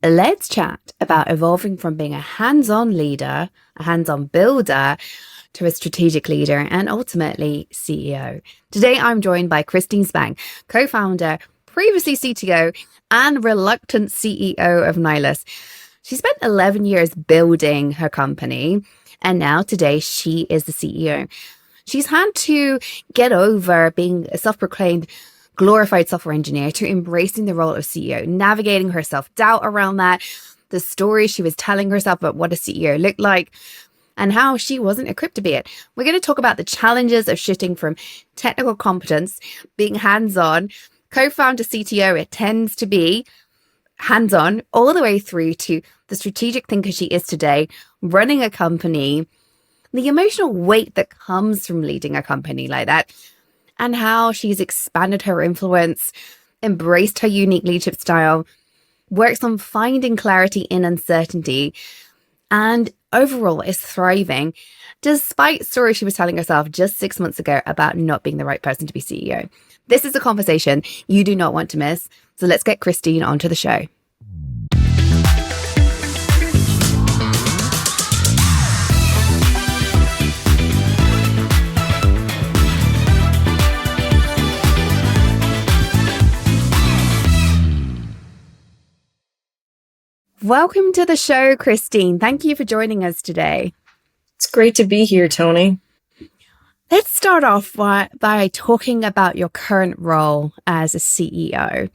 Let's chat about evolving from being a hands-on leader, a hands-on builder, to a strategic leader and ultimately CEO. Today, I'm joined by Christine Spang, co-founder, previously CTO, and reluctant CEO of Nylas. She spent 11 years building her company, and now today she is the CEO. She's had to get over being a self-proclaimed glorified software engineer to embracing the role of CEO, navigating her self-doubt around that, the story she was telling herself about what a CEO looked like, and how she wasn't equipped to be it. We're going to talk about the challenges of shifting from technical competence, being hands-on, co-founder CTO, it tends to be hands-on, all the way through to the strategic thinker she is today, running a company, the emotional weight that comes from leading a company like that, and how she's expanded her influence, embraced her unique leadership style, works on finding clarity in uncertainty, and overall is thriving, despite stories she was telling herself just 6 months ago about not being the right person to be CEO. This is a conversation you do not want to miss. So let's get Christine onto the show. Welcome to the show, Christine. Thank you for joining us today. It's great to be here, Toni. Let's start off by talking about your current role as a CEO.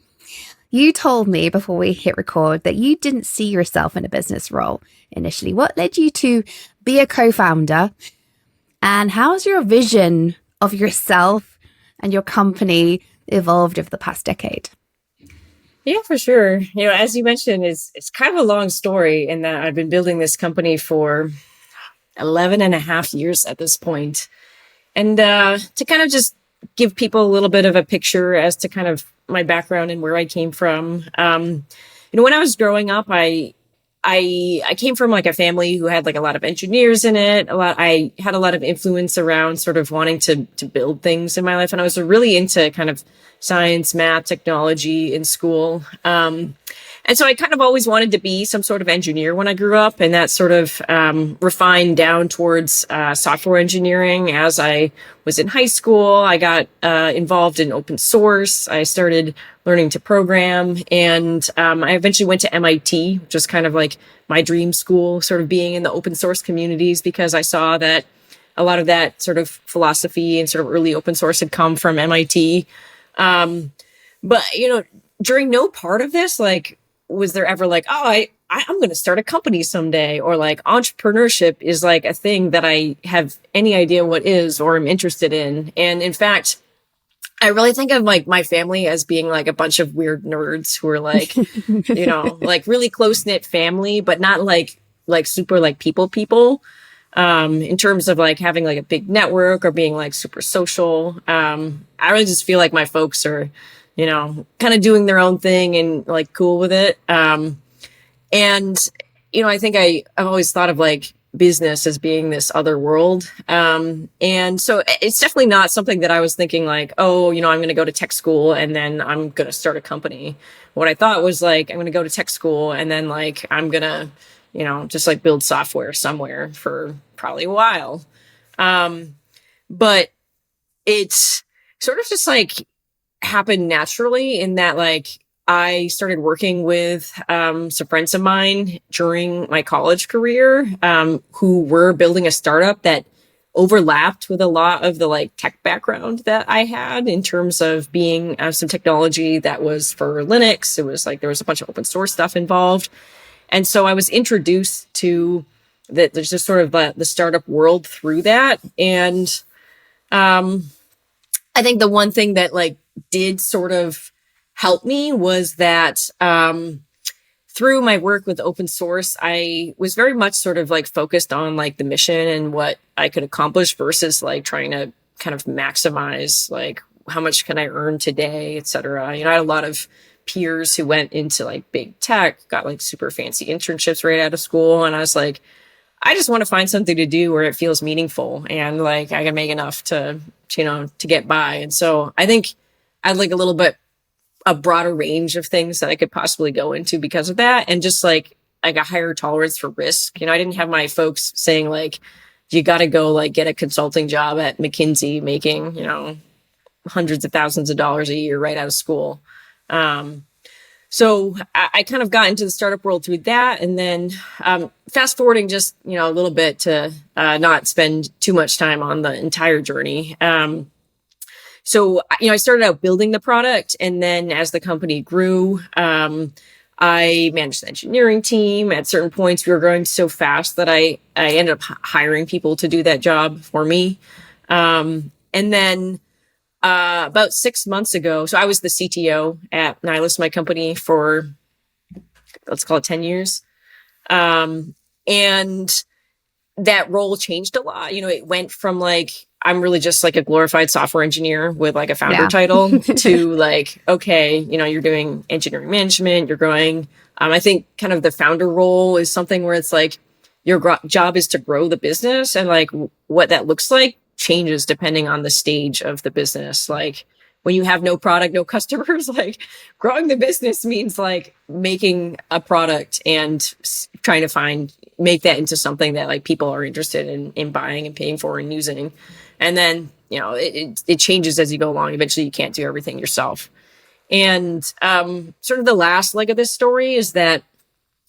You told me before we hit record that you didn't see yourself in a business role initially. What led you to be a co-founder? And how has your vision of yourself and your company evolved over the past decade? Yeah, for sure. As you mentioned, it's kind of a long story in that I've been building this company for 11 and a half years at this point. And to kind of just give people a little bit of a picture as to kind of my background and where I came from. When I was growing up, I came from like a family who had like a lot of engineers in it. I had a lot of influence around sort of wanting to build things in my life. And I was really into kind of science, math, technology in school. And so I kind of always wanted to be some sort of engineer when I grew up, and that sort of refined down towards software engineering. As I was in high school, I got involved in open source. I started learning to program, and I eventually went to MIT, which is kind of like my dream school, sort of being in the open source communities, because I saw that a lot of that sort of philosophy and sort of early open source had come from MIT. But, during no part of this, like, was there ever like, I'm going to start a company someday, or like entrepreneurship is like a thing that I have any idea what is or am interested in. And in fact, I really think of like my family as being like a bunch of weird nerds who are like, like really close knit family, but not like super like people, in terms of like having like a big network or being like super social. I really just feel like my folks are, kind of doing their own thing and like cool with it. And, I think I've always thought of like business as being this other world. And so it's definitely not something that I was thinking like, I'm going to go to tech school and then I'm going to start a company. What I thought was like, I'm going to go to tech school and then like, I'm going to, just like build software somewhere for probably a while. But it's sort of just like happened naturally in that like I started working with some friends of mine during my college career who were building a startup that overlapped with a lot of the like tech background that I had in terms of being some technology that was for Linux. It was like there was a bunch of open source stuff involved. And so I was introduced to there's just sort of the startup world through that. And I think the one thing that like did sort of help me was that through my work with open source, I was very much sort of like focused on like the mission and what I could accomplish versus like trying to kind of maximize like how much can I earn today, et cetera. I had a lot of peers who went into like big tech, got like super fancy internships right out of school. And I was like, I just want to find something to do where it feels meaningful and like I can make enough to get by. And so I think I had like a little bit a broader range of things that I could possibly go into because of that. And just like a higher tolerance for risk. I didn't have my folks saying like, you got to go like get a consulting job at McKinsey making, hundreds of thousands of dollars a year right out of school. So I kind of got into the startup world through that. And then fast forwarding just, a little bit to not spend too much time on the entire journey. So, I started out building the product. And then as the company grew, I managed the engineering team. At certain points, we were growing so fast that I ended up hiring people to do that job for me. And then about 6 months ago, so I was the CTO at Nylas, my company, for, let's call it 10 years. And that role changed a lot. It went from like, I'm really just like a glorified software engineer with like a founder title to like, okay, you're doing engineering management, you're growing. I think kind of the founder role is something where it's like your job is to grow the business, and like what that looks like changes depending on the stage of the business. Like when you have no product, no customers, like growing the business means like making a product and trying to make that into something that like people are interested in buying and paying for and using. And then, it changes as you go along. Eventually you can't do everything yourself. And sort of the last leg of this story is that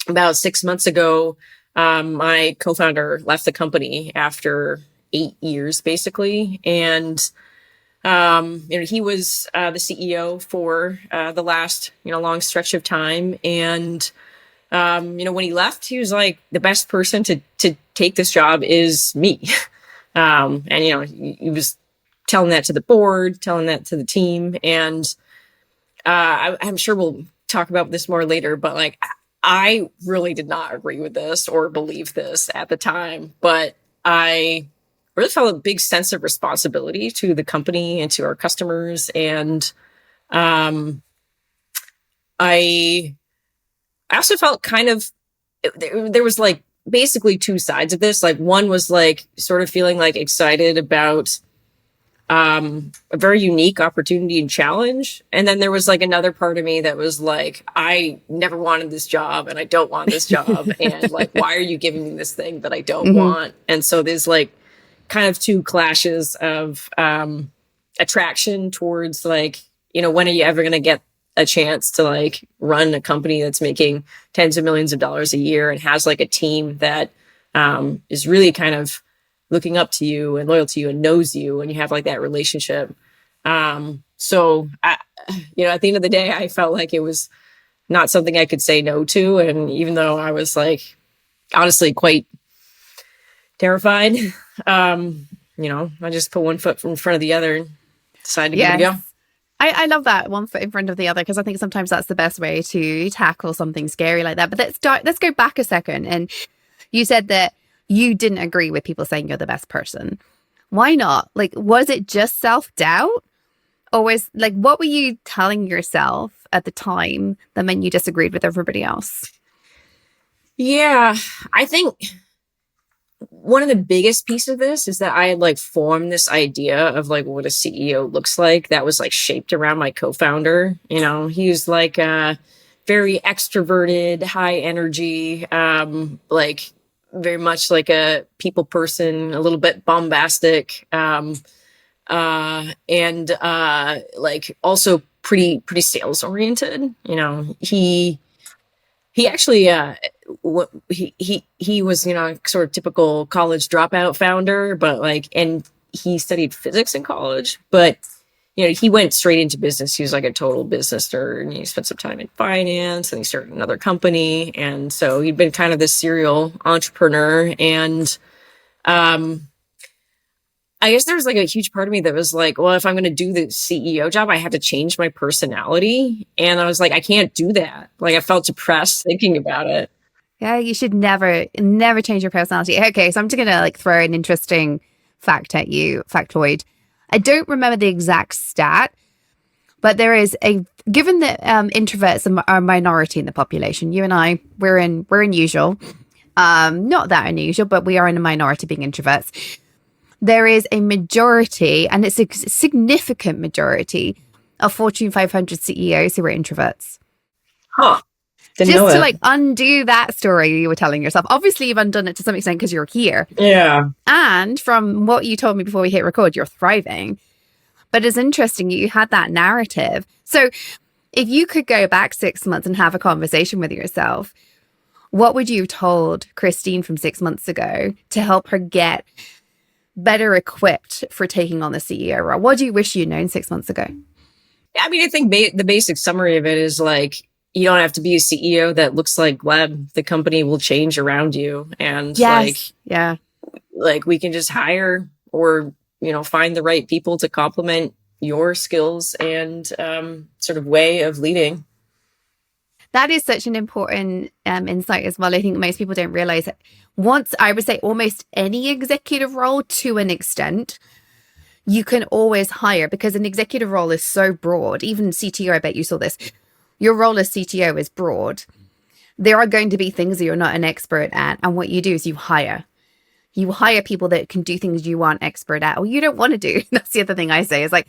about 6 months ago, my co-founder left the company after 8 years, basically. And, he was the CEO for the last, long stretch of time. And, when he left, he was like, the best person to take this job is me. And, he was telling that to the board, telling that to the team. And I'm sure we'll talk about this more later, but like, I really did not agree with this or believe this at the time, but I really felt a big sense of responsibility to the company and to our customers. And I also felt kind of, there was like basically two sides of this. Like one was like sort of feeling like excited about a very unique opportunity and challenge. And then there was like another part of me that was like, I never wanted this job and I don't want this job. And like, why are you giving me this thing that I don't want? And so there's like kind of two clashes of attraction towards like, when are you ever going to get a chance to like run a company that's making tens of millions of dollars a year and has like a team that is really kind of looking up to you and loyal to you and knows you, and you have like that relationship. So I, at the end of the day, I felt like it was not something I could say no to. And even though I was like, honestly, quite terrified, I just put one foot in front of the other and decided to give it a go. I love that, one foot in front of the other, because I think sometimes that's the best way to tackle something scary like that. But let's go back a second. And you said that you didn't agree with people saying you're the best person. Why not? Like, was it just self-doubt? Or was like, what were you telling yourself at the time that meant you disagreed with everybody else? Yeah, I think one of the biggest pieces of this is that I had like formed this idea of like what a CEO looks like that was like shaped around my co-founder. He was like a very extroverted, high energy, like very much like a people person, a little bit bombastic, and like also pretty sales oriented. He actually he was sort of typical college dropout founder, but like, and he studied physics in college, but he went straight into business. He was like a total business nerd, and he spent some time in finance, and he started another company. And so he'd been kind of this serial entrepreneur. And I guess there was like a huge part of me that was like, well, if I'm going to do the CEO job, I have to change my personality. And I was like, I can't do that. Like I felt depressed thinking about it. Yeah, you should never change your personality. Okay, so I'm just going to like throw an interesting fact at you, factoid. I don't remember the exact stat, but there is given that introverts are a minority in the population, you and I, we're unusual. Not that unusual, but we are in a minority being introverts. There is a majority, and it's a significant majority, of Fortune 500 CEOs who were introverts. Huh. Didn't know Just to that. like undo that story you were telling yourself. Obviously, you've undone it to some extent because you're here. Yeah. And from what you told me before we hit record, you're thriving. But it's interesting you had that narrative. So if you could go back 6 months and have a conversation with yourself, what would you have told Christine from 6 months ago to help her get better equipped for taking on the CEO role? What do you wish you'd known 6 months ago? I mean, I think the basic summary of it is like, you don't have to be a CEO that looks like Gleb. The company will change around you. And Yes. Yeah. like we can just hire or, find the right people to complement your skills and sort of way of leading. That is such an important insight as well. I think most people don't realize it. Once, I would say almost any executive role to an extent, you can always hire because an executive role is so broad. Even CTO, I bet you saw this. Your role as CTO is broad. There are going to be things that you're not an expert at. And what you do is you hire. You hire people that can do things you aren't expert at or you don't want to do. That's the other thing I say is like,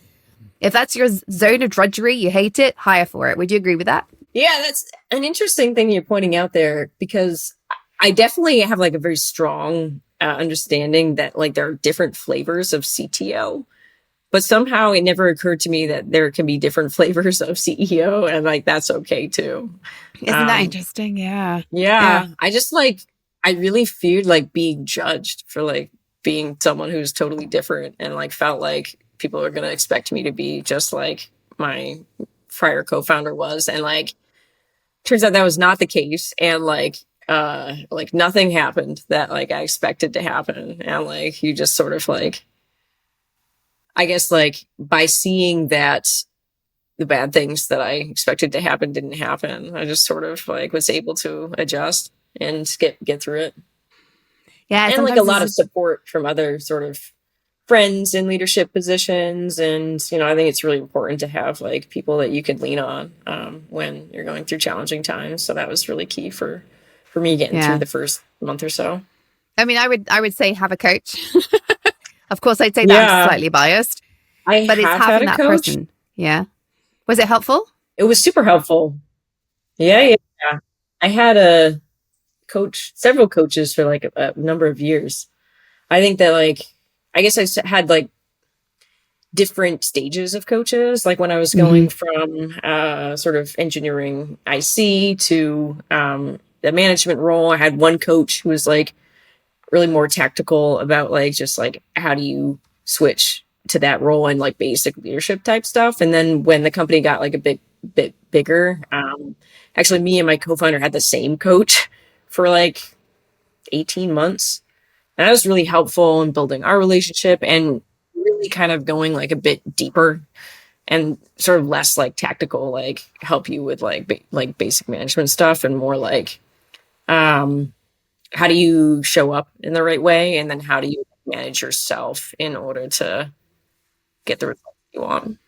if that's your zone of drudgery, you hate it, hire for it. Would you agree with that? Yeah, that's an interesting thing you're pointing out there because I definitely have like a very strong understanding that like there are different flavors of CTO, but somehow it never occurred to me that there can be different flavors of CEO and like that's okay too. Isn't that interesting? Yeah. Yeah. I really feared like being judged for like being someone who's totally different and like felt like people are going to expect me to be just like my prior co-founder was. And like, turns out that was not the case. And like nothing happened that like I expected to happen. And like, you just sort of like, I guess like by seeing that the bad things that I expected to happen didn't happen, I just sort of like was able to adjust and get through it. Yeah. And like a lot of support from other sort of friends in leadership positions. And, I think it's really important to have like people that you can lean on when you're going through challenging times. So that was really key for me getting through the first month or so. I mean, I would say have a coach. Of course, I'd say that I'm slightly biased, but it's having that coach. Person. Yeah. Was it helpful? It was super helpful. Yeah. I had a coach, several coaches for like a number of years. I think that like, I guess I had like different stages of coaches. Like when I was going from sort of engineering IC to the management role, I had one coach who was like really more tactical about like just like how do you switch to that role and like basic leadership type stuff. And then when the company got like a bit bigger, actually me and my co-founder had the same coach for like 18 months. And that was really helpful in building our relationship and really kind of going like a bit deeper and sort of less like tactical, like help you with like basic management stuff and more like, how do you show up in the right way? And then how do you manage yourself in order to get the results you want?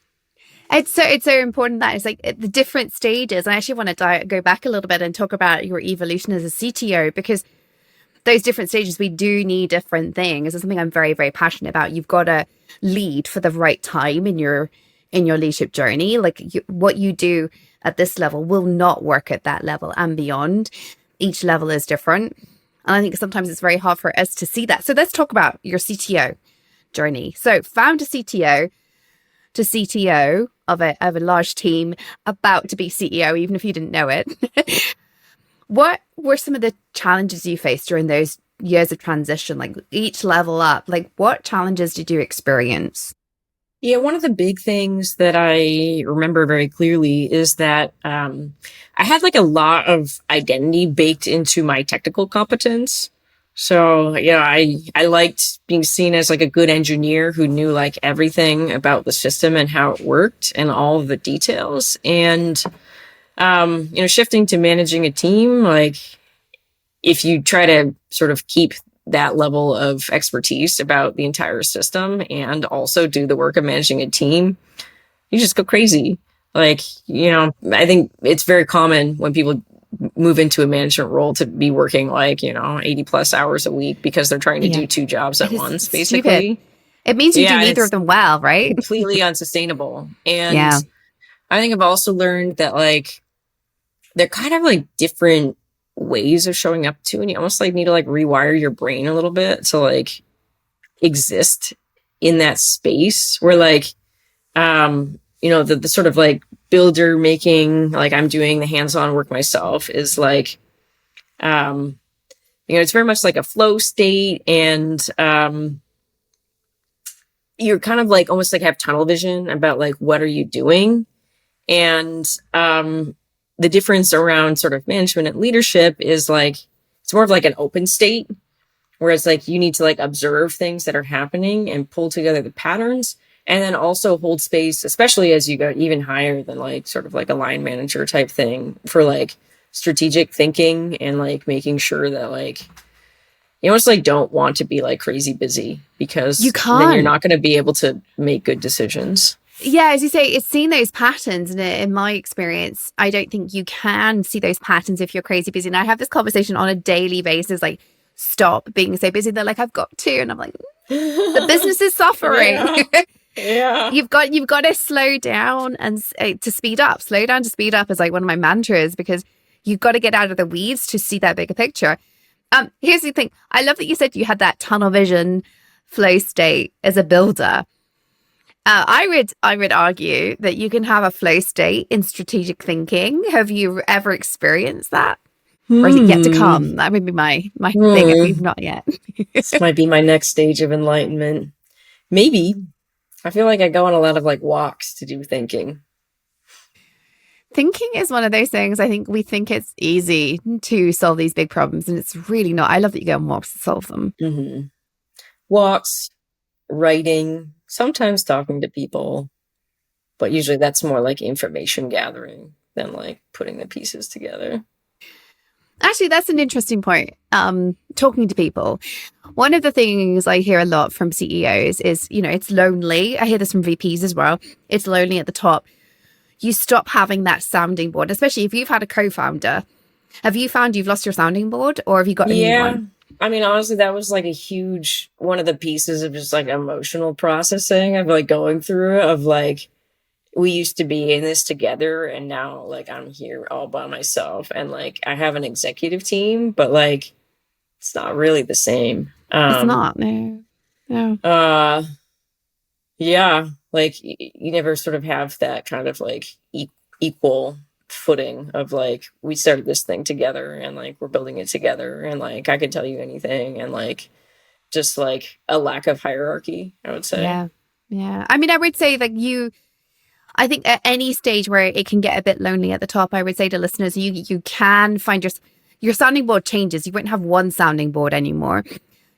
It's so important that it's like the different stages. I actually want to go back a little bit and talk about your evolution as a CTO because those different stages, we do need different things. It's something I'm very, very passionate about. You've got to lead for the right time in your leadership journey. Like what you do at this level will not work at that level and beyond. Each level is different. And I think sometimes it's very hard for us to see that. So let's talk about your CTO journey. So founder CTO to CTO of a large team, about to be CEO, even if you didn't know it. What were some of the challenges you faced during those years of transition? Like each level up, like what challenges did you experience? Yeah, one of the big things that I remember very clearly is that I had like a lot of identity baked into my technical competence. So, I liked being seen as like a good engineer who knew like everything about the system and how it worked and all of the details. And, shifting to managing a team, like if you try to sort of keep that level of expertise about the entire system and also do the work of managing a team, you just go crazy. Like, I think it's very common when people move into a management role to be working like, 80 plus hours a week because they're trying to do two jobs at once, basically. Stupid. It means you do neither of them well, right? Completely unsustainable. And I think I've also learned that like they're kind of like different ways of showing up to, and you almost like need to like rewire your brain a little bit to like exist in that space where like the sort of like builder making, like I'm doing the hands-on work myself is like it's very much like a flow state, and you're kind of like almost like have tunnel vision about like what are you doing. And the difference around sort of management and leadership is like it's more of like an open state, whereas like you need to like observe things that are happening and pull together the patterns, and then also hold space, especially as you go even higher than like sort of like a line manager type thing, for like strategic thinking and like making sure that like you almost like don't want to be like crazy busy, because You then you're can't. not going to be able to make good decisions. Yeah, as you say, it's seeing those patterns. And in my experience, I don't think you can see those patterns if you're crazy busy. And I have this conversation on a daily basis, like, stop being so busy. They're like, I've got to. And I'm like, the business is suffering. Yeah. Yeah. You've got to slow down and to speed up. Slow down to speed up is like one of my mantras, because you've got to get out of the weeds to see that bigger picture. Here's the thing. I love that you said you had that tunnel vision flow state as a builder. I would argue that you can have a flow state in strategic thinking. Have you ever experienced that? Or is it yet to come? That would be my thing if you've not yet. This might be my next stage of enlightenment. Maybe. I feel like I go on a lot of like walks to do thinking. Thinking is one of those things. I think we think it's easy to solve these big problems, and it's really not. I love that you go on walks to solve them. Mm-hmm. Walks, writing, sometimes talking to people, but usually that's more like information gathering than like putting the pieces together. Actually, that's an interesting point. Talking to people. One of the things I hear a lot from CEOs is, it's lonely. I hear this from VPs as well. It's lonely at the top. You stop having that sounding board, especially if you've had a co-founder. Have you found you've lost your sounding board, or have you got a new one? I mean, honestly, that was like a huge one of the pieces of just like emotional processing of like going through of like, we used to be in this together, and now like I'm here all by myself, and like I have an executive team, but like it's not really the same. It's not. No. Yeah, like you never sort of have that kind of like equal footing of like we started this thing together, and like we're building it together, and like I can tell you anything, and like just like a lack of hierarchy, I would say. Yeah. I mean, I would say that I think at any stage where it can get a bit lonely at the top, I would say to listeners, you can find your sounding board changes. You won't have one sounding board anymore.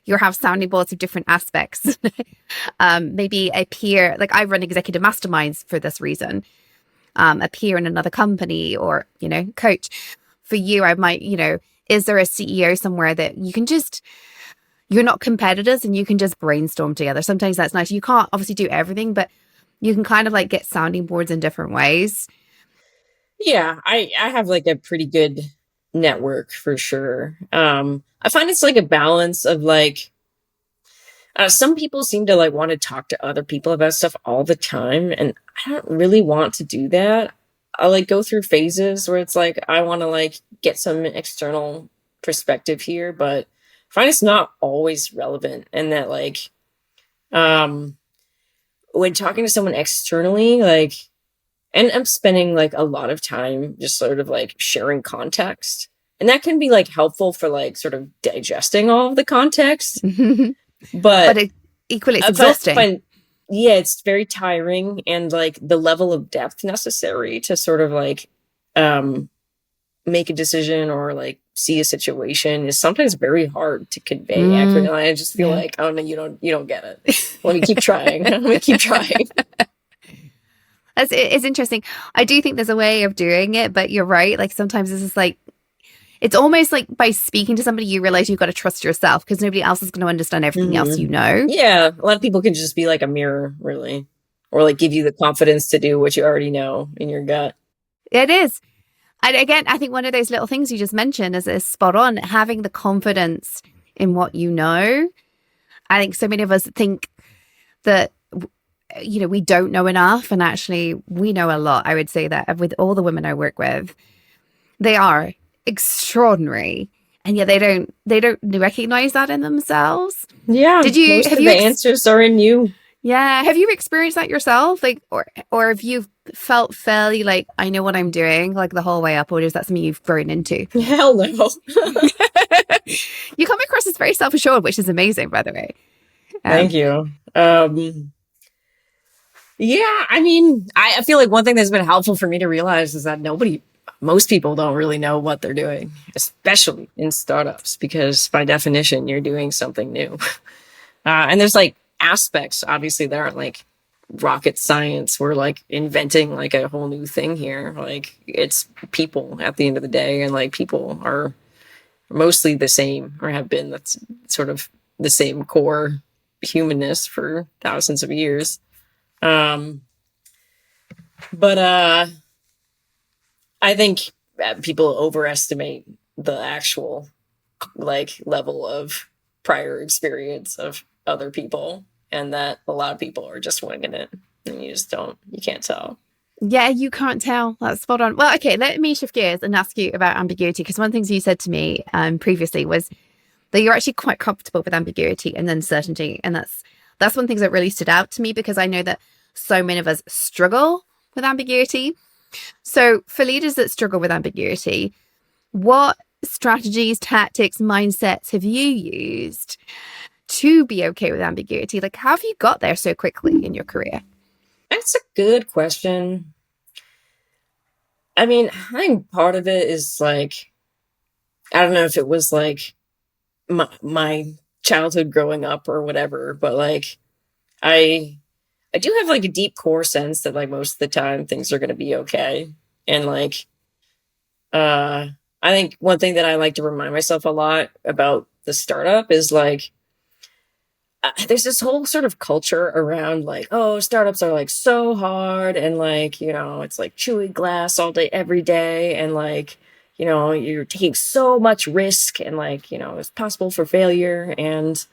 You'll have sounding boards of different aspects. Maybe a peer, like I run executive masterminds for this reason. A peer in another company, or, coach. For you, I might, is there a CEO somewhere that you can you're not competitors and you can just brainstorm together? Sometimes that's nice. You can't obviously do everything, but you can kind of like get sounding boards in different ways. Yeah, I have like a pretty good network for sure. I find it's like a balance of like, some people seem to like want to talk to other people about stuff all the time, and I don't really want to do that. I like go through phases where it's like I want to like get some external perspective here, but I find it's not always relevant, and that like when talking to someone externally, like, and I'm spending like a lot of time just sort of like sharing context, and that can be like helpful for like sort of digesting all of the context. But equally, it's exhausting. Yeah, it's very tiring, and like the level of depth necessary to sort of like make a decision or like see a situation is sometimes very hard to convey accurately. I just feel like, oh no, you don't get it. Let me keep trying. Let me keep trying. It's interesting. I do think there's a way of doing it, but you're right. Like sometimes this is like, it's almost like by speaking to somebody, you realize you've got to trust yourself, because nobody else is going to understand everything else you know. Yeah. A lot of people can just be like a mirror, really, or like give you the confidence to do what you already know in your gut. It is. And again, I think one of those little things you just mentioned is spot on. Having the confidence in what you know. I think so many of us think that we don't know enough. And actually, we know a lot. I would say that with all the women I work with, they are extraordinary. And yet they don't recognize that in themselves. Yeah, most Have of you, the answers are in you. yeah, have you experienced that yourself? Like, or have you felt fairly like, I know what I'm doing, like the whole way up, or is that something you've grown into? Hell no. You come across as very self-assured, which is amazing, by the way. Thank you. Yeah, I mean, I feel like one thing that's been helpful for me to realize is that most people don't really know what they're doing, especially in startups, because by definition, you're doing something new. And there's like aspects, obviously, that aren't like rocket science. We're like inventing like a whole new thing here. Like it's people at the end of the day, and like people are mostly the same or have been. That's sort of the same core humanness for thousands of years. Um, but I think people overestimate the actual like level of prior experience of other people, and that a lot of people are just winging it, and you can't tell. Yeah, you can't tell. That's spot on. Well, okay, let me shift gears and ask you about ambiguity, because one of the things you said to me previously was that you're actually quite comfortable with ambiguity and uncertainty, and that's one of the things that really stood out to me, because I know that so many of us struggle with ambiguity. So, for leaders that struggle with ambiguity, what strategies, tactics, mindsets have you used to be okay with ambiguity? Like, how have you got there so quickly in your career? That's a good question. I mean, I think part of it is like, I don't know if it was like my childhood growing up or whatever, but like I I do have like a deep core sense that like most of the time things are going to be okay. And like uh I think one thing that I like to remind myself a lot about the startup is like there's this whole sort of culture around like, oh, startups are like so hard, and like, it's like chewing glass all day every day, and like, you're taking so much risk, and like, it's possible for failure. And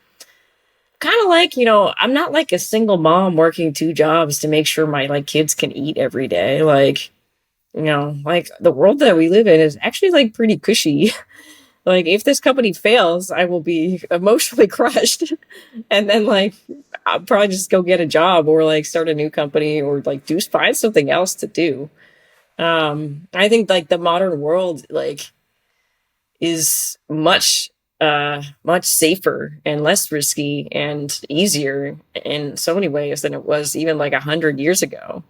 kind of like, I'm not like a single mom working two jobs to make sure my like kids can eat every day. Like, like the world that we live in is actually like pretty cushy. Like, if this company fails, I will be emotionally crushed. And then, like, I'll probably just go get a job or, like, start a new company or, like, find something else to do. I think, like, the modern world, like, is much safer and less risky and easier in so many ways than it was even, like, 100 years ago.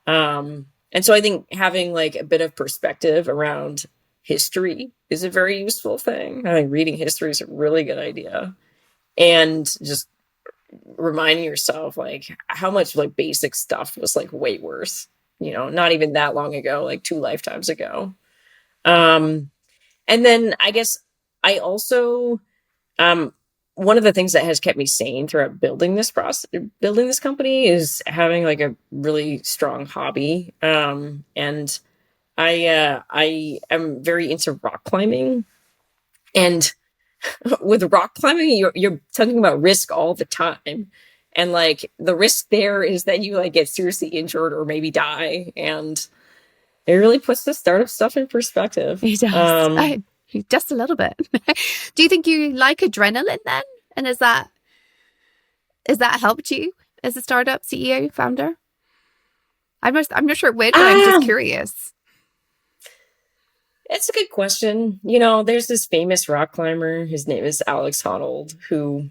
And so I think having, like, a bit of perspective around history is a very useful thing. I think reading history is a really good idea. And just reminding yourself like how much like basic stuff was like way worse, not even that long ago, like two lifetimes ago. Um, and then I guess I also one of the things that has kept me sane throughout building this company is having like a really strong hobby. And I am very into rock climbing, and with rock climbing, you're talking about risk all the time, and like the risk there is that you like get seriously injured or maybe die, and it really puts the startup stuff in perspective. He does. Just a little bit. Do you think you like adrenaline then? And has that helped you as a startup CEO founder? I'm not sure it would, but I'm just Ah, curious. it's a good question. There's this famous rock climber. His name is Alex Honnold, who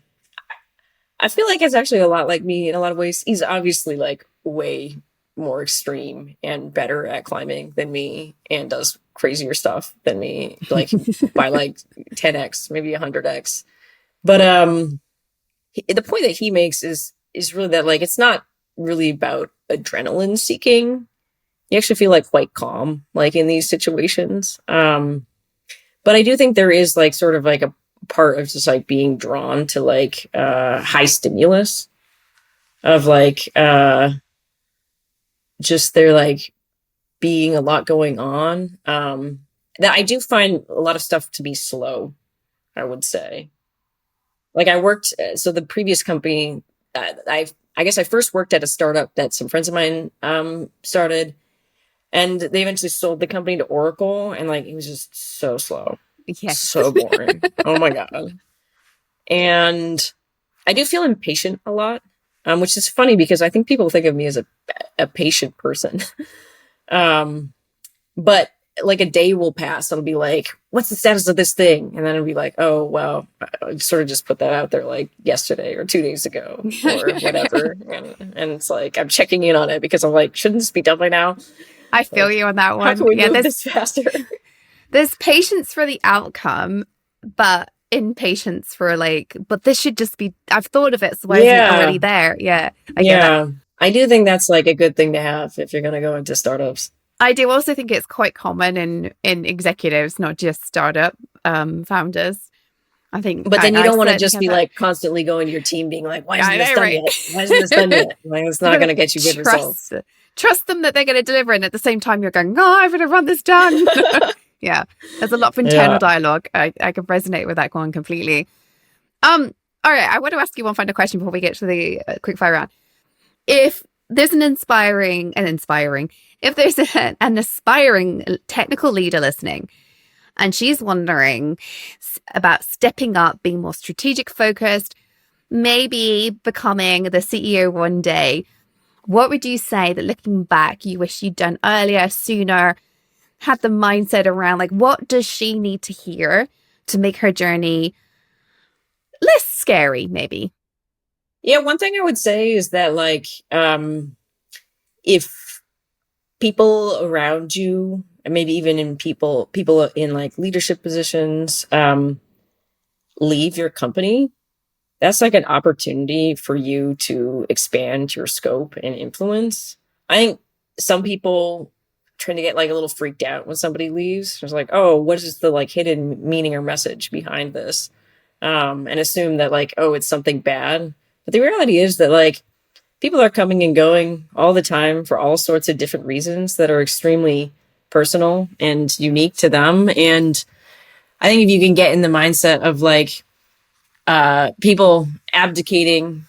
I feel like is actually a lot like me in a lot of ways. He's obviously like way more extreme and better at climbing than me, and does crazier stuff than me, like by like 10x, maybe 100x. But the point that he makes is really that like it's not really about adrenaline seeking. You actually feel like quite calm like in these situations. But I do think there is like sort of like a part of just like being drawn to like high stimulus of like just there like being a lot going on. That I do find a lot of stuff to be slow, I would say. Like I worked, so the previous company, I guess I first worked at a startup that some friends of mine started, and they eventually sold the company to Oracle, and like it was just so slow, Yes. so boring. Oh my God. And I do feel impatient a lot, which is funny because I think people think of me as a patient person. um, but like a day will pass. It'll be like, what's the status of this thing? And then it'll be like, oh, well, I sort of just put that out there like yesterday or 2 days ago or whatever. And it's like, I'm checking in on it because I'm like, shouldn't this be done by now? I feel Like, you on that how one. can we Yeah, move this faster? there's patience for the outcome, but impatience for like, but this should just be, I've thought of it, so why isn't it already Yeah. there? Yeah, I get that. Yeah. I do think that's like a good thing to have if you're going to go into startups. I do also think it's quite common in executives, not just startup founders. I think But then you I don't want to certainly just have be that. like constantly going to your team being like, why Yeah, isn't I this know, done right? yet? Why isn't this done yet? Like, it's not going to get you good results. Trust them that they're going to deliver, and at the same time, you're going, "Oh, I'm going to run this done." Yeah, there's a lot of internal Yeah. dialogue. I can resonate with that one completely. All right, I want to ask you one final question before we get to the quick fire round. If there's if there's an aspiring technical leader listening, and she's wondering about stepping up, being more strategic focused, maybe becoming the CEO one day, what would you say that looking back, you wish you'd done earlier, sooner, had the mindset around like, what does she need to hear to make her journey less scary, maybe? Yeah, one thing I would say is that like if people around you, and maybe even in people in like leadership positions, leave your company, that's like an opportunity for you to expand your scope and influence. I think some people tend to get like a little freaked out when somebody leaves. It's like, oh, what is the like hidden meaning or message behind this? And assume that like, oh, it's something bad. But the reality is that like people are coming and going all the time for all sorts of different reasons that are extremely personal and unique to them. And I think if you can get in the mindset of like people abdicating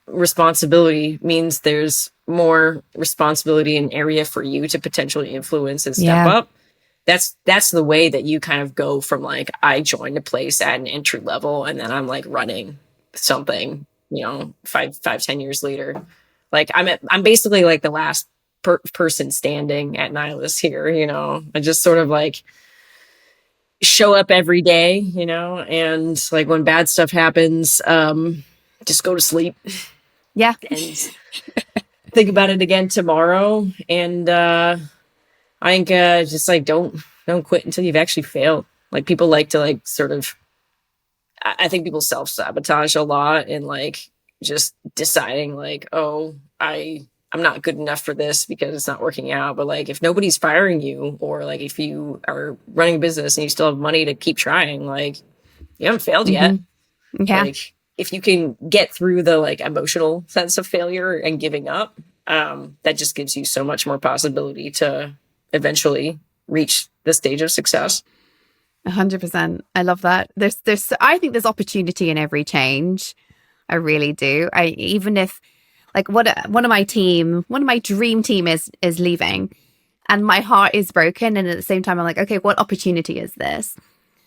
responsibility means there's more responsibility and area for you to potentially influence and step Yeah. up. That's the way that you kind of go from like I joined a place at an entry level and then I'm like running something, you know, 10 years later. Like I'm basically like the last person standing at Nylas here, you know. I just sort of like show up every day, you know, and like when bad stuff happens, just go to sleep Yeah. and think about it again tomorrow. And I think just like don't quit until you've actually failed. Like people like to like sort of I think people self-sabotage a lot and like just deciding like, oh, I'm not good enough for this because it's not working out. But like if nobody's firing you or like if you are running a business and you still have money to keep trying, like you haven't failed yet. Yeah. Like if you can get through the like emotional sense of failure and giving up, that just gives you so much more possibility to eventually reach the stage of success. 100%. I love that. I think there's opportunity in every change. I really do. Even if like one of my dream team is leaving and my heart is broken. And at the same time, I'm like, okay, what opportunity is this?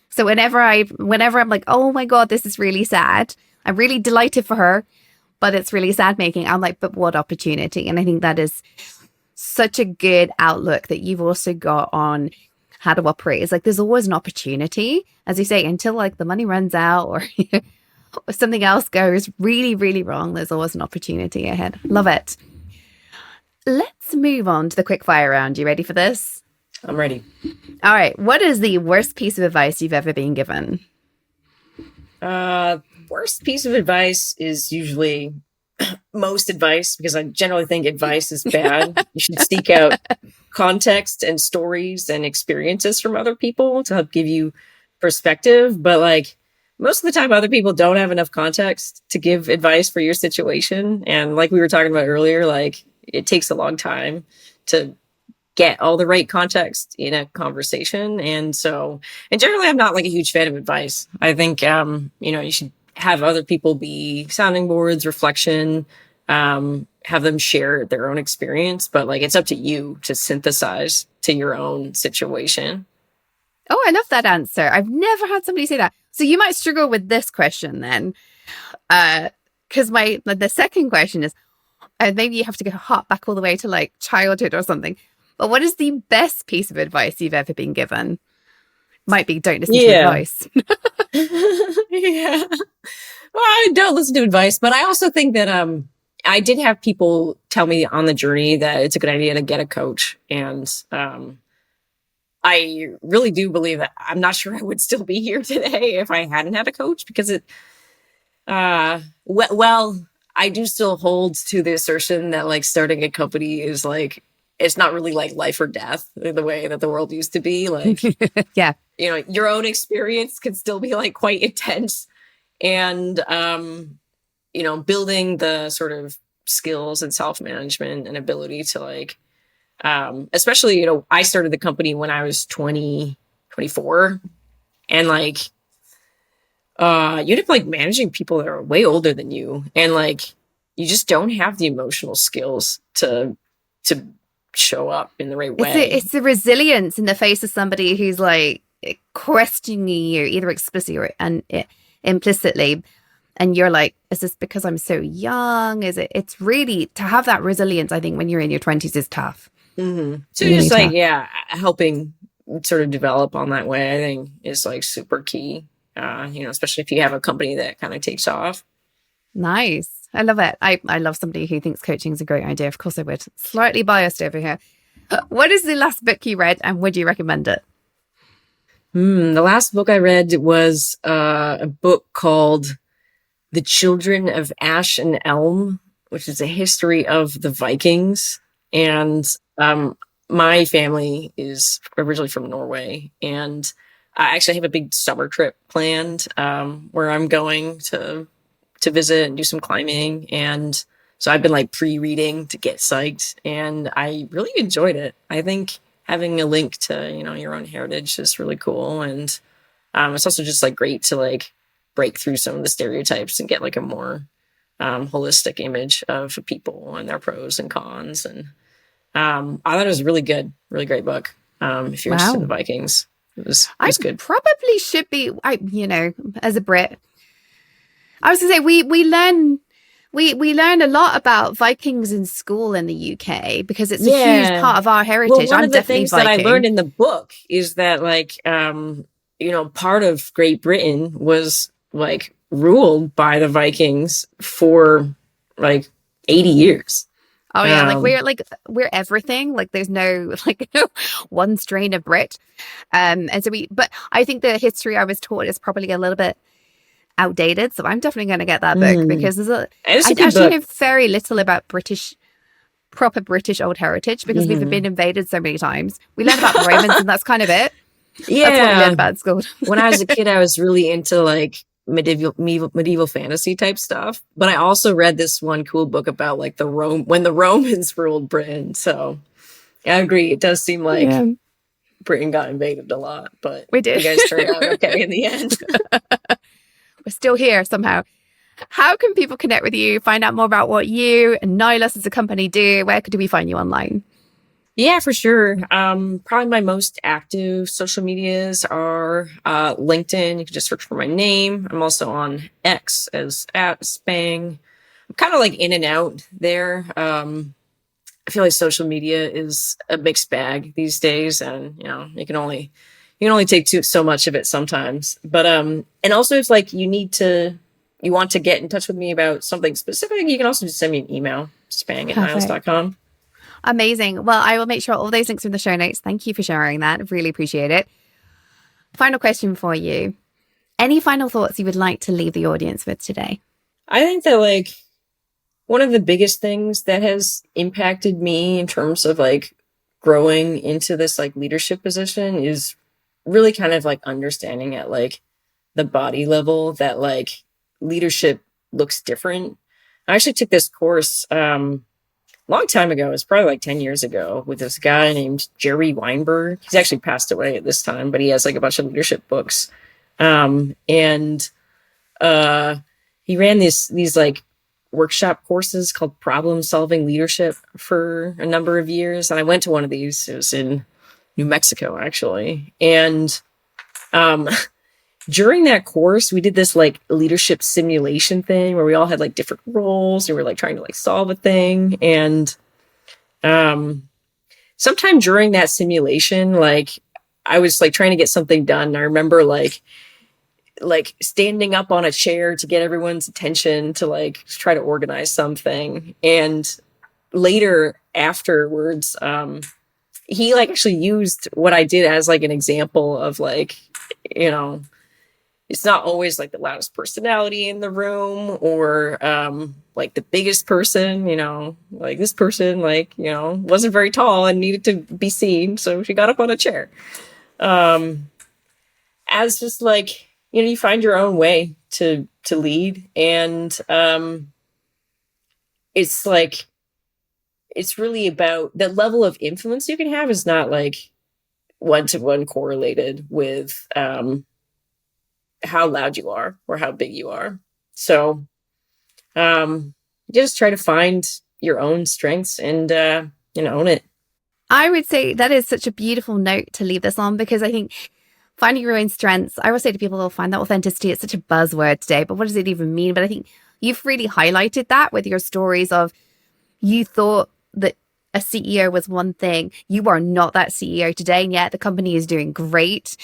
So whenever I'm like, oh my God, this is really sad. I'm really delighted for her, but it's really sad making. I'm like, but what opportunity? And I think that is such a good outlook that you've also got on how to operate. It's like there's always an opportunity, as you say, until like the money runs out or something else goes really, really wrong. There's always an opportunity ahead. Love it. Let's move on to the quick fire round. You ready for this? I'm ready. All right. What is the worst piece of advice you've ever been given? Worst piece of advice is usually most advice because I generally think advice is bad. You should seek out context and stories and experiences from other people to help give you perspective. But like most of the time, other people don't have enough context to give advice for your situation. And like we were talking about earlier, like it takes a long time to get all the right context in a conversation. And generally I'm not like a huge fan of advice. I think, you should have other people be sounding boards, reflection, have them share their own experience, but like it's up to you to synthesize to your own situation. Oh, I love that answer. I've never had somebody say that. So you might struggle with this question then. Because the second question is, maybe you have to go hop back all the way to like childhood or something. But what is the best piece of advice you've ever been given? Might be don't listen to advice. Yeah. Well, I don't listen to advice, but I also think that I did have people tell me on the journey that it's a good idea to get a coach. And I really do believe that I'm not sure I would still be here today if I hadn't had a coach, because well, I do still hold to the assertion that like starting a company is like, it's not really like life or death the way that the world used to be. Like, yeah, your own experience can still be like quite intense. And, building the sort of skills and self-management and ability to like, especially, I started the company when I was 24, and like, you end up like managing people that are way older than you. And like, you just don't have the emotional skills to show up in the right way. It's the resilience in the face of somebody who's like questioning you either explicitly or implicitly. And you're like, is this because I'm so young? It's really to have that resilience, I think, when you're in your 20s is tough. Mm-hmm. So really just like, tough. Helping sort of develop on that way, I think is like super key. Especially if you have a company that kind of takes off. Nice. I love it. I love somebody who thinks coaching is a great idea. Of course I would. Slightly biased over here. What is the last book you read and would you recommend it? The last book I read was a book called The Children of Ash and Elm, which is a history of the Vikings. And my family is originally from Norway, and I actually have a big summer trip planned where I'm going to visit and do some climbing. And so I've been like pre-reading to get psyched, and I really enjoyed it. I think having a link to, your own heritage is really cool. And it's also just like great to like break through some of the stereotypes and get like a more holistic image of people and their pros and cons. And I thought it was really good, really great book. If you're interested in the Vikings. It was good. Probably should be, as a Brit. I was gonna say we learn a lot about Vikings in school in the UK because it's a huge part of our heritage. Well, one of the things that I learned in the book is that like part of Great Britain was like ruled by the Vikings for like 80 years. Oh yeah, we're everything. Like there's no one strain of Brit, and so but I think the history I was taught is probably a little bit outdated. So I'm definitely going to get that book because I actually know very little about proper British old heritage because we've been invaded so many times. We learned about the Romans, and that's kind of it. Yeah, that's what we learned about at school. When I was a kid, I was really into like medieval fantasy type stuff, but I also read this one cool book about like when the Romans ruled Britain. So I agree, it does seem like Britain got invaded a lot, but we did. You guys turned out okay in the end. We're still here somehow. How can people connect with you, find out more about what you and Nylas as a company do? Where do we find you online? Yeah, for sure. Probably my most active social medias are LinkedIn. You can just search for my name. I'm also on X as @Spang. I'm kind of like in and out there. I feel like social media is a mixed bag these days, and you can only take so much of it sometimes. But and also if like you want to get in touch with me about something specific, you can also just send me an email, spang@nylas.com. Amazing. Well, I will make sure all those links are in the show notes. Thank you for sharing that. I really appreciate it. Final question for you. Any final thoughts you would like to leave the audience with today? I think that like one of the biggest things that has impacted me in terms of like growing into this like leadership position is really kind of like understanding at like the body level that like leadership looks different. I actually took this course long time ago. It was probably like 10 years ago with this guy named Jerry Weinberg. He's actually passed away at this time, but he has like a bunch of leadership books. And he ran these like workshop courses called Problem Solving Leadership for a number of years. And I went to one of these. It was in New Mexico, actually. And during that course, we did this like leadership simulation thing where we all had like different roles and we were like trying to like solve a thing. And sometime during that simulation, like I was like trying to get something done. I remember like standing up on a chair to get everyone's attention to like try to organize something. And later afterwards, he like actually used what I did as like an example of like, you know, it's not always like the loudest personality in the room or like the biggest person, you know, like this person, like, you know, wasn't very tall and needed to be seen. So she got up on a chair. As just like, you know, you find your own way to lead. And it's like, it's really about the level of influence you can have is not like one-to-one correlated with how loud you are or how big you are. So just try to find your own strengths and, you know, own it. I would say that is such a beautiful note to leave this on, because I think finding your own strengths, I always say to people, they'll find that authenticity. It's such a buzzword today, but what does it even mean? But I think you've really highlighted that with your stories of you thought that a CEO was one thing. You are not that CEO today, and yet the company is doing great.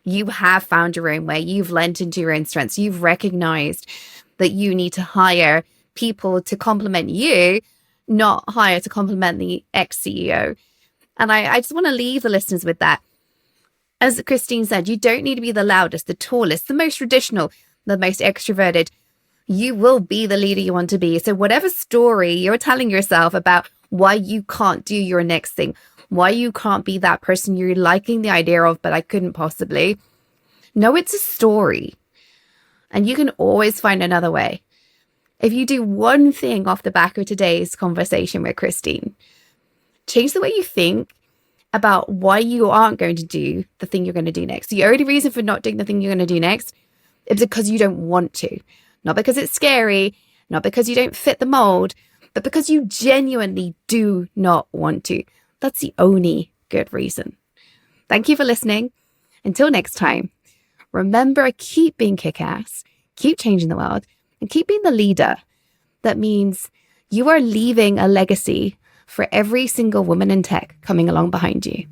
You have found your own way. You've lent into your own strengths. You've recognized that you need to hire people to complement you, not hire to complement the ex-CEO. And I just want to leave the listeners with that. As Christine said, you don't need to be the loudest, the tallest, the most traditional, the most extroverted. You will be the leader you want to be. So whatever story you're telling yourself about why you can't do your next thing, why you can't be that person you're liking the idea of, but I couldn't possibly. No, it's a story. And you can always find another way. If you do one thing off the back of today's conversation with Christine, change the way you think about why you aren't going to do the thing you're going to do next. The only reason for not doing the thing you're going to do next is because you don't want to. Not because it's scary, not because you don't fit the mold, but because you genuinely do not want to. That's the only good reason. Thank you for listening. Until next time, remember, keep being kick-ass, keep changing the world, and keep being the leader. That means you are leaving a legacy for every single woman in tech coming along behind you.